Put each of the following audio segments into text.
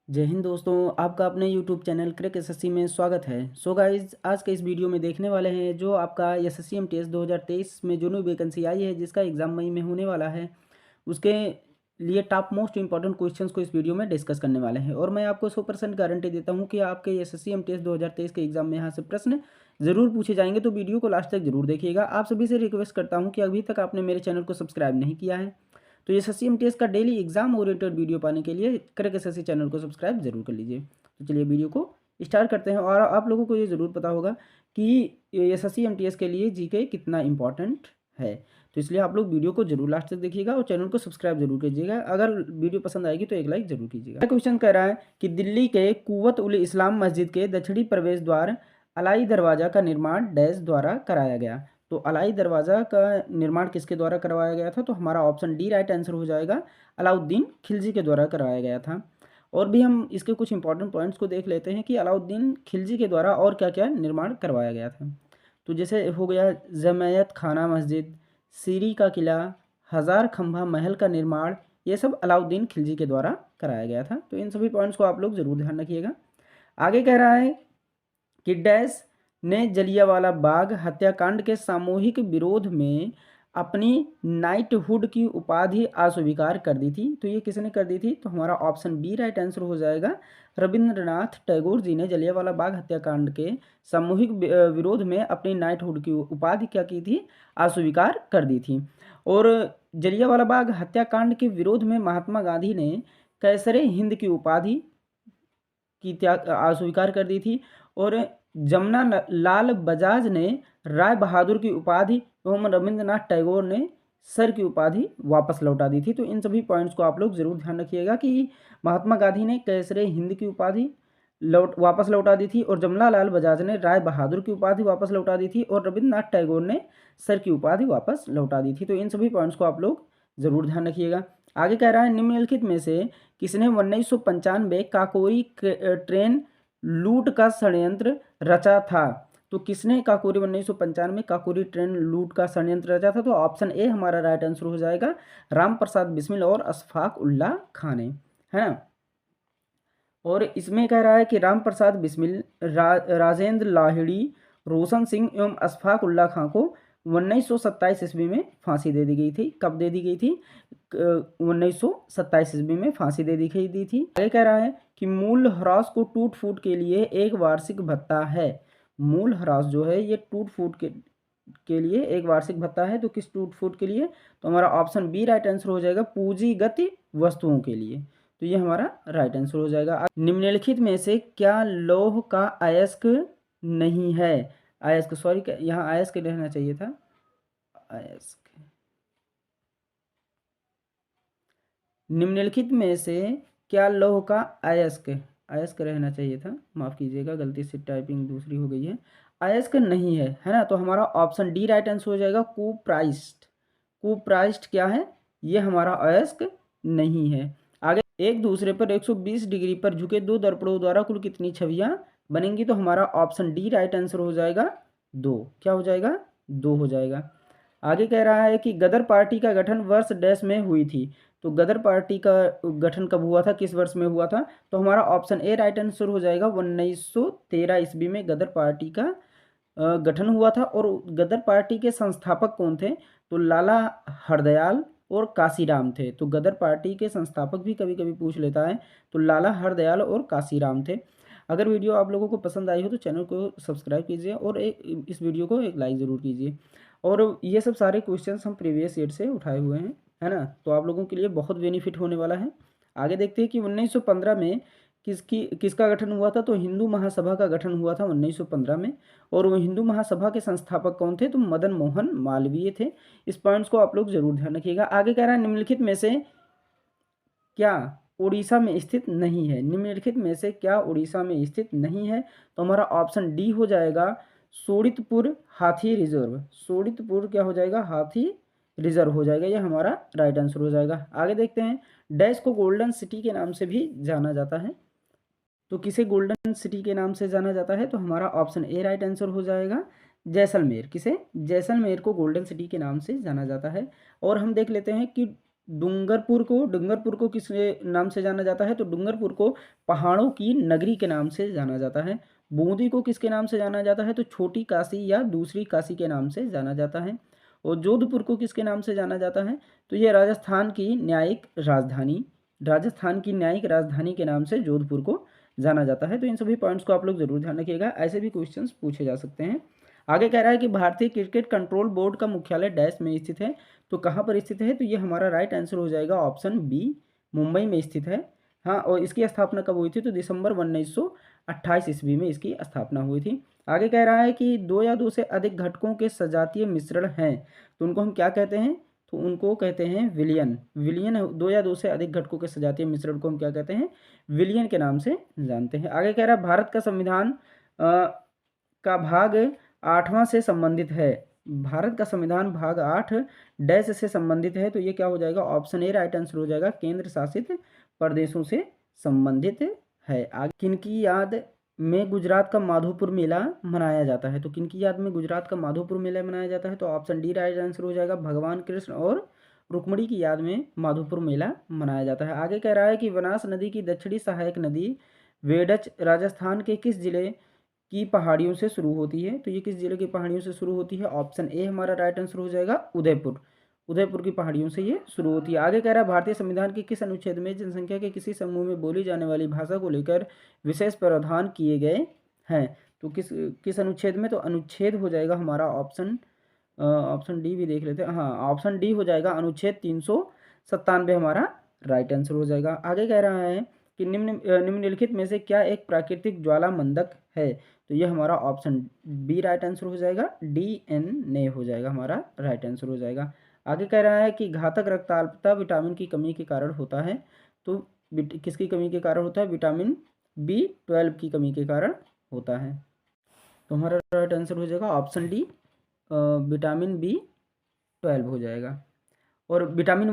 जय हिंद दोस्तों, आपका अपने यूट्यूब चैनल क्रैक एसएससी में स्वागत है। सो गाइज, आज के इस वीडियो में देखने वाले हैं जो आपका एसएससी एमटीएस 2023 में जो न्यू वैकेंसी आई है, जिसका एग्ज़ाम मई में होने वाला है, उसके लिए टॉप मोस्ट इंपॉर्टेंट क्वेश्चंस को इस वीडियो में डिस्कस करने वाले हैं। और मैं आपको 100% गारंटी देता हूं कि आपके एसएससी एमटीएस 2023 के एग्ज़ाम में यहाँ से प्रश्न ज़रूर पूछे जाएंगे, तो वीडियो को लास्ट तक जरूर देखिएगा। आप सभी से रिक्वेस्ट करता हूँ कि अभी तक आपने मेरे चैनल को सब्सक्राइब नहीं किया है तो एसएससी एमटीएस का डेली एग्जाम ओरिएंटेड वीडियो पाने के लिए क्रैक एसएससी चैनल को सब्सक्राइब जरूर कर लीजिए। तो चलिए वीडियो को स्टार्ट करते हैं। और आप लोगों को ये ज़रूर पता होगा कि एसएससी एमटीएस के लिए जीके कितना इंपॉर्टेंट है, तो इसलिए आप लोग वीडियो को जरूर लास्ट तक देखिएगा और चैनल को सब्सक्राइब जरूर कीजिएगा। अगर वीडियो पसंद आएगी तो एक लाइक जरूर कीजिएगा। क्वेश्चन कह रहा है कि दिल्ली के कुव्वत उल इस्लाम मस्जिद के दक्षिणी प्रवेश द्वार अलाई दरवाजा का निर्माण डैश द्वारा कराया गया। तो अलाई दरवाज़ा का निर्माण किसके द्वारा करवाया गया था? तो हमारा ऑप्शन डी राइट आंसर हो जाएगा, अलाउद्दीन खिलजी के द्वारा करवाया गया था। और भी हम इसके कुछ इंपॉर्टेंट पॉइंट्स को देख लेते हैं कि अलाउद्दीन खिलजी के द्वारा और क्या क्या निर्माण करवाया गया था। तो जैसे हो गया जमायत खाना मस्जिद, सीरी का किला, हज़ार खंभा महल का निर्माण, ये सब अलाउद्दीन खिलजी के द्वारा कराया गया था। तो इन सभी पॉइंट्स को आप लोग ज़रूर ध्यान रखिएगा। आगे कह रहा है कि डैश ने जलियांवाला बाग हत्याकांड के सामूहिक विरोध में अपनी नाइटहुड की उपाधि अस्वीकार कर दी थी। तो ये किसने कर दी थी? तो हमारा ऑप्शन बी राइट आंसर हो जाएगा, रविंद्रनाथ टैगोर जी ने जलियांवाला बाग हत्याकांड के सामूहिक विरोध में अपनी नाइटहुड की उपाधि क्या की थी? अस्वीकार कर दी थी। और जलियांवाला बाग हत्याकांड के विरोध में महात्मा गांधी ने कैसरे हिंद की उपाधि की त्याग अस्वीकार कर दी थी। और जमुना लाल बजाज ने राय बहादुर की उपाधि एवं रविंद्रनाथ टैगोर ने सर की उपाधि वापस लौटा दी थी। तो इन सभी पॉइंट्स को आप लोग जरूर ध्यान रखिएगा कि महात्मा गांधी ने कैसरे हिंद की उपाधि वापस लौटा दी थी, और जमुना लाल बजाज ने राय बहादुर की उपाधि वापस लौटा दी थी, और रविंद्रनाथ टैगोर ने सर की उपाधि वापस लौटा दी थी। तो इन सभी पॉइंट्स को आप लोग जरूर ध्यान रखिएगा। आगे कह रहा है निम्नलिखित में से किसने 1995 काकोरी ट्रेन लूट का षड्यंत्र रचा था? तो किसने काकोरी 1995 काकोरी ट्रेन लूट का षड्यंत्र रचा था? तो ऑप्शन ए हमारा राइट आंसर हो जाएगा, राम प्रसाद बिस्मिल और अशफाक उल्लाह खां ने, है ना। और इसमें कह रहा है कि राम प्रसाद बिस्मिल, राजेंद्र लाहिड़ी, रोशन सिंह एवं अशफाक उल्लाह खां को 1927 ईस्वी में फांसी दे दी गई थी। कब दे दी गई थी? 1927 ईस्वी में फांसी दे दी थी। आगे कह रहा है कि मूल ह्रास को टूट फूट के लिए एक वार्षिक भत्ता है। मूल ह्रास जो है ये टूट फूट के लिए एक वार्षिक भत्ता है। तो किस टूट फूट के लिए? तो हमारा ऑप्शन बी राइट आंसर हो जाएगा, पूंजीगत वस्तुओं के लिए। तो ये हमारा राइट आंसर हो जाएगा। निम्नलिखित में से क्या लौह का अयस्क नहीं है? अयस्क, सॉरी, यहाँ अयस्क रहना चाहिए था, अयस्क। निम्नलिखित में से क्या लौह का अयस्क, अयस्क रहना चाहिए था, माफ़ कीजिएगा, गलती से टाइपिंग दूसरी हो गई है, अयस्क नहीं है ना। तो हमारा ऑप्शन डी राइट आंसर हो जाएगा, कुप्राइस्ट। कुप्राइस्ट क्या है? ये हमारा अयस्क नहीं है। आगे, एक दूसरे पर 120 डिग्री पर झुके दो दर्पणों द्वारा कुल कितनी छवियां बनेंगी? तो हमारा ऑप्शन डी राइट आंसर हो जाएगा, दो। क्या हो जाएगा? दो हो जाएगा। आगे कह रहा है कि गदर पार्टी का गठन वर्ष डैश में हुई थी। तो गदर पार्टी का गठन कब हुआ था, किस वर्ष में हुआ था? तो हमारा ऑप्शन ए राइट आंसर हो जाएगा, 1913 ईस्वी में गदर पार्टी का गठन हुआ था। और गदर पार्टी के संस्थापक कौन थे? तो लाला हरदयाल और काशीराम थे। तो गदर पार्टी के संस्थापक भी कभी कभी पूछ लेता है, तो लाला हरदयाल और काशीराम थे। अगर वीडियो आप लोगों को पसंद आई हो तो चैनल को सब्सक्राइब कीजिए और इस वीडियो को एक लाइक ज़रूर कीजिए। और ये सब सारे क्वेश्चंस हम प्रीवियस ईयर से उठाए हुए हैं, है ना। तो आप लोगों के लिए बहुत बेनिफिट होने वाला है। आगे देखते हैं कि 1915 में किसका गठन हुआ था? तो हिंदू महासभा का गठन हुआ था 1915 में। और वो हिंदू महासभा के संस्थापक कौन थे? तो मदन मोहन मालवीय थे। इस पॉइंट्स को आप लोग जरूर ध्यान रखिएगा। आगे कह रहा है निम्नलिखित में से क्या उड़ीसा में स्थित नहीं है? निम्नलिखित में से क्या उड़ीसा में स्थित नहीं है? तो हमारा ऑप्शन डी हो जाएगा, सोडितपुर हाथी रिजर्व। सोडितपुर क्या हो जाएगा? हाथी रिजर्व हो जाएगा। ये हमारा राइट आंसर हो जाएगा। आगे देखते हैं, डैश को गोल्डन सिटी के नाम से भी जाना जाता है। तो किसे गोल्डन सिटी के नाम से जाना जाता है? तो हमारा ऑप्शन ए राइट आंसर हो जाएगा, जैसलमेर। किसे? जैसलमेर को गोल्डन सिटी के नाम से जाना जाता है। और हम देख लेते हैं कि डूंगरपुर को किस नाम से जाना जाता है? तो डूंगरपुर को पहाड़ों की नगरी के नाम से जाना जाता है। बूंदी को किसके नाम से जाना जाता है? तो छोटी काशी या दूसरी काशी के नाम से जाना जाता है। और जोधपुर को किसके नाम से जाना जाता है? तो ये राजस्थान की न्यायिक राजधानी के नाम से जोधपुर को जाना जाता है। तो इन सभी पॉइंट्स को आप लोग जरूर ध्यान रखिएगा, ऐसे भी क्वेश्चंस पूछे जा सकते हैं। आगे कह रहा है कि भारतीय क्रिकेट कंट्रोल बोर्ड का मुख्यालय डैश में स्थित है। तो कहाँ पर स्थित है? तो ये हमारा राइट आंसर हो जाएगा ऑप्शन बी, मुंबई में स्थित है। हाँ, और इसकी स्थापना कब हुई थी? तो दिसंबर 1928 ईस्वी में इसकी स्थापना हुई थी। आगे कह रहा है कि दो या दो से अधिक घटकों के सजातीय मिश्रण हैं, तो उनको हम क्या कहते हैं? तो उनको कहते हैं विलियन। दो या दो से अधिक घटकों के सजातीय मिश्रण को हम क्या कहते हैं? विलियन के नाम से जानते हैं। आगे कह रहा है भारत का संविधान का भाग 8वां से संबंधित है। भारत का संविधान भाग 8 डैश से संबंधित है। तो ये क्या हो जाएगा? ऑप्शन ए राइट आंसर हो जाएगा, केंद्र शासित प्रदेशों से संबंधित है। आगे किनकी याद में गुजरात का माधोपुर मेला मनाया जाता है? तो किनकी याद में गुजरात का माधोपुर मेला मनाया जाता है? तो ऑप्शन डी राइट आंसर हो जाएगा, भगवान कृष्ण और रुक्मणी की याद में माधोपुर मेला मनाया जाता है। आगे कह रहा है कि बनास नदी की दक्षिणी सहायक नदी वेडच राजस्थान के किस जिले की पहाड़ियों से शुरू होती है? तो ये किस जिले की पहाड़ियों से शुरू होती है? ऑप्शन ए हमारा राइट आंसर हो जाएगा, उदयपुर की पहाड़ियों से ये शुरू होती है। आगे कह रहा है भारतीय संविधान के किस अनुच्छेद में जनसंख्या के किसी समूह में बोली जाने वाली भाषा को लेकर विशेष प्रावधान किए गए हैं? तो किस किस अनुच्छेद में? तो अनुच्छेद हो जाएगा हमारा ऑप्शन डी भी देख लेते हैं। हाँ, ऑप्शन डी हो जाएगा, अनुच्छेद 397 हमारा राइट आंसर हो जाएगा। आगे कह रहा है कि निम्नलिखित में से क्या एक प्राकृतिक ज्वाला मंदक है? तो ये हमारा ऑप्शन बी राइट आंसर हो जाएगा, DNA हो जाएगा हमारा राइट आंसर हो जाएगा। आगे कह रहा है कि घातक रक्तअल्पता विटामिन की कमी के कारण होता है। तो किसकी कमी के कारण होता है? विटामिन B12 की कमी के कारण होता है। तो हमारा राइट आंसर हो जाएगा ऑप्शन डी, विटामिन B12 हो जाएगा। और विटामिन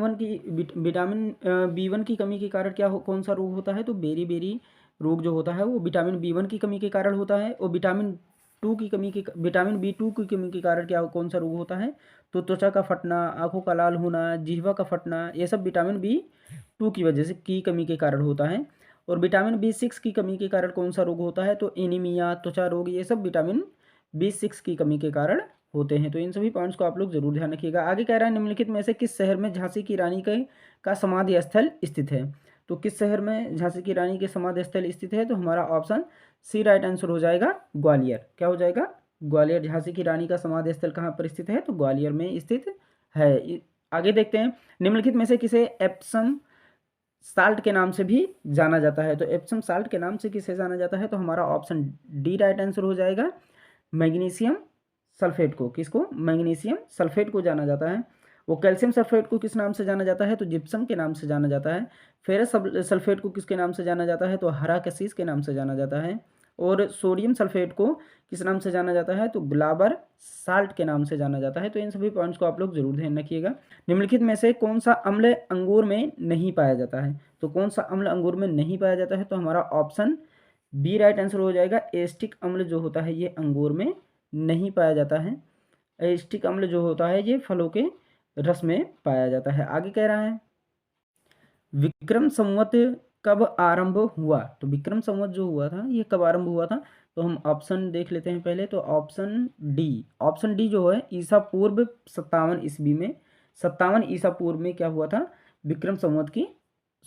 B1 की कमी के कारण कौन सा रोग होता है? तो बेरी रोग जो होता है वो विटामिन B1 की कमी के कारण होता है। और विटामिन B2 की कमी के कारण कौन सा रोग होता है? तो त्वचा का फटना, आंखों का लाल होना, जिह्वा का फटना, ये सब विटामिन B2 की वजह से की कमी के कारण होता है। और विटामिन B6 की कमी के कारण कौन सा रोग होता है? तो एनीमिया, त्वचा रोग, ये सब विटामिन B6 की कमी के कारण होते हैं। तो इन सभी पॉइंट्स को आप लोग जरूर ध्यान रखिएगा। आगे कह रहा है निम्नलिखित में से किस शहर में झांसी की रानी का समाधि स्थल स्थित है? तो किस शहर में झांसी की रानी के समाधि स्थल स्थित है? तो हमारा ऑप्शन सी राइट आंसर हो जाएगा, ग्वालियर। क्या हो जाएगा? ग्वालियर। झांसी की रानी का समाधि स्थल कहाँ पर स्थित है? तो ग्वालियर में स्थित है। आगे देखते हैं, निम्नलिखित में से किसे एप्सम साल्ट के नाम से भी जाना जाता है? तो एप्सम साल्ट के नाम से किसे जाना जाता है? तो हमारा ऑप्शन डी राइट आंसर हो जाएगा, मैग्नीशियम सल्फेट को। किसको? मैग्नीशियम सल्फेट को जाना जाता है। वो कैल्शियम सल्फेट को किस नाम से जाना जाता है? तो जिप्सम के नाम से जाना जाता है। फेरस सल्फेट को किसके नाम से जाना जाता है? तो हराकसीस के नाम से जाना जाता है। और सोडियम सल्फेट को किस नाम से जाना जाता है? तो ग्लाबर साल्ट के नाम से जाना जाता है। तो इन सभी पॉइंट्स को आप लोग जरूर ध्यान रखिएगा। निम्नलिखित में से कौन सा अम्ल अंगूर में नहीं पाया जाता है? तो कौन सा अम्ल अंगूर में नहीं पाया जाता है? तो हमारा ऑप्शन बी राइट आंसर हो जाएगा, एस्टिक अम्ल जो होता है ये अंगूर में नहीं पाया जाता है। एस्टिक अम्ल जो होता है ये फलों के रस में पाया जाता है। आगे कह रहा है विक्रम संवत कब आरंभ हुआ? तो विक्रम संवत जो हुआ था ये कब आरंभ हुआ था? तो हम ऑप्शन देख लेते हैं पहले। तो ऑप्शन डी जो है ईसा पूर्व 57 ईस्वी में, 57 ईसा पूर्व में क्या हुआ था? विक्रम संवत की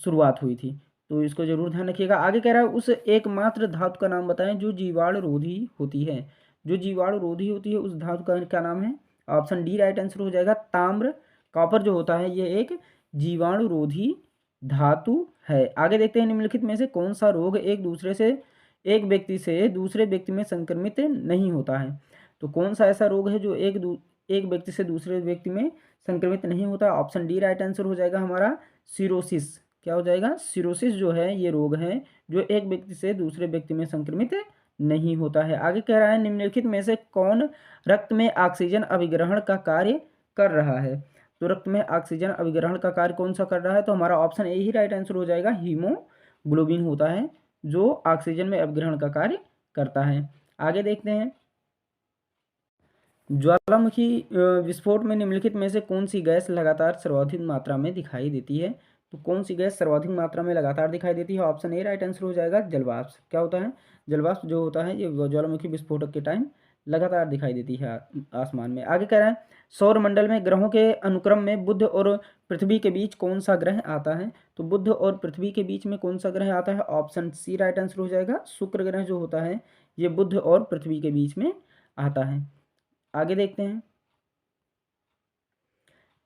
शुरुआत हुई थी। तो इसको जरूर ध्यान रखिएगा। आगे कह रहा है उस एकमात्र धातु का नाम बताएं जो जीवाणु रोधी होती है। जो जीवाणु रोधी होती है उस धातु का क्या नाम है? ऑप्शन डी राइट आंसर हो जाएगा, ताम्र। कॉपर जो होता है ये एक जीवाणु रोधी धातु है। आगे देखते हैं निम्नलिखित में से कौन सा रोग एक व्यक्ति से दूसरे व्यक्ति में संक्रमित नहीं होता है? तो कौन सा ऐसा रोग है जो एक व्यक्ति से दूसरे व्यक्ति में संक्रमित नहीं होता? ऑप्शन डी राइट आंसर हो जाएगा हमारा, सिरोसिस। क्या हो जाएगा? सिरोसिस जो है ये रोग है जो एक व्यक्ति से दूसरे व्यक्ति में संक्रमित नहीं होता है। आगे कह रहा है निम्नलिखित में से कौन रक्त में ऑक्सीजन अभिग्रहण का कार्य कर रहा है? तो रक्त में ऑक्सीजन अभिग्रहण का कार्य कौन सा कर रहा है? तो हमारा option A he right answer हो जाएगा, हीमोग्लोबिन होता है जो ऑक्सीजन में अभिग्रहण का कार्य करता है। आगे देखते हैं, ज्वालामुखी विस्फोट में निम्नलिखित में से कौन सी गैस लगातार सर्वाधिक मात्रा में दिखाई देती है? तो कौन सी गैस सर्वाधिक मात्रा में लगातार दिखाई देती है? ऑप्शन ए राइट आंसर हो जाएगा जलवाष्प। क्या होता है? जलवाष्प जो होता है ये ज्वालामुखी विस्फोटक के टाइम लगातार दिखाई देती है आसमान में। आगे कह रहा है सौरमंडल में ग्रहों के अनुक्रम में बुध और पृथ्वी के बीच कौन सा ग्रह आता है? तो बुध और पृथ्वी के बीच में कौन सा ग्रह आता है? ऑप्शन सी राइट आंसर हो जाएगा शुक्र ग्रह जो होता है ये बुध और पृथ्वी के बीच में आता है। आगे देखते हैं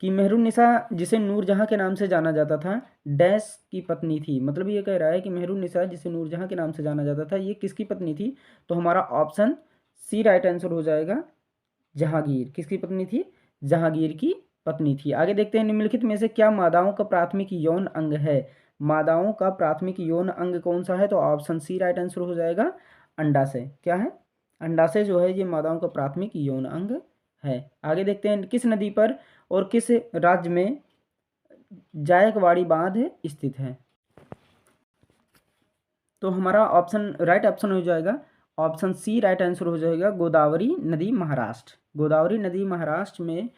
कि मेहरुन्निसा जिसे नूरजहां के नाम से जाना जाता था डैश की पत्नी थी। मतलब ये कह रहा है कि मेहरुन्निसा जिसे नूरजहां के नाम से जाना जाता था ये किसकी पत्नी थी? तो हमारा ऑप्शन सी राइट आंसर हो जाएगा जहांगीर। किसकी पत्नी थी? जहांगीर की पत्नी थी। आगे देखते हैं निम्नलिखित में से क्या मादाओं का प्राथमिक यौन अंग है? मादाओं का प्राथमिक यौन अंग कौन सा है? तो ऑप्शन सी राइट आंसर हो जाएगा अंडाशय। क्या है? अंडाशय जो है ये मादाओं का प्राथमिक यौन अंग है। आगे देखते हैं किस नदी पर और किस राज्य में जायकवाड़ी बांध स्थित है? तो हमारा ऑप्शन राइट ऑप्शन हो जाएगा ऑप्शन सी राइट आंसर हो जाएगा गोदावरी नदी महाराष्ट्र। गोदावरी नदी महाराष्ट्र में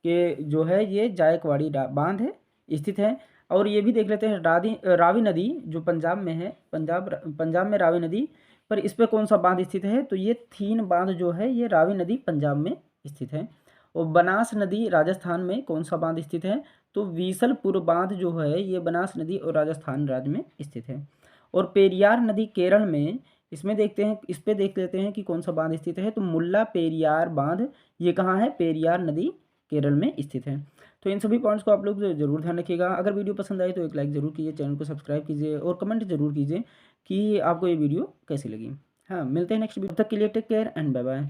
के जो है ये जायकवाड़ी बांध है स्थित है। और ये भी देख लेते हैं रावी नदी जो पंजाब में है, पंजाब में रावी नदी पर इस पर कौन सा बांध स्थित है? तो ये थीन बांध जो है ये रावी नदी पंजाब में स्थित है। और बनास नदी राजस्थान में कौन सा बांध स्थित है? तो बीसलपुर बांध जो है ये बनास नदी और राजस्थान राज्य में स्थित है। और पेरियार नदी केरल में इसमें देखते हैं इस पे देख लेते हैं कि कौन सा बांध स्थित है। तो मुल्ला पेरियार बांध ये कहाँ है? पेरियार नदी केरल में स्थित है। तो इन सभी पॉइंट्स को आप लोग जरूर ध्यान रखिएगा। अगर वीडियो पसंद आए तो एक लाइक ज़रूर कीजिए, चैनल को सब्सक्राइब कीजिए और कमेंट जरूर कीजिए कि आपको ये वीडियो कैसी लगी। हाँ, मिलते हैं नेक्स्ट वीडियो, तब तक के लिए take care and bye bye.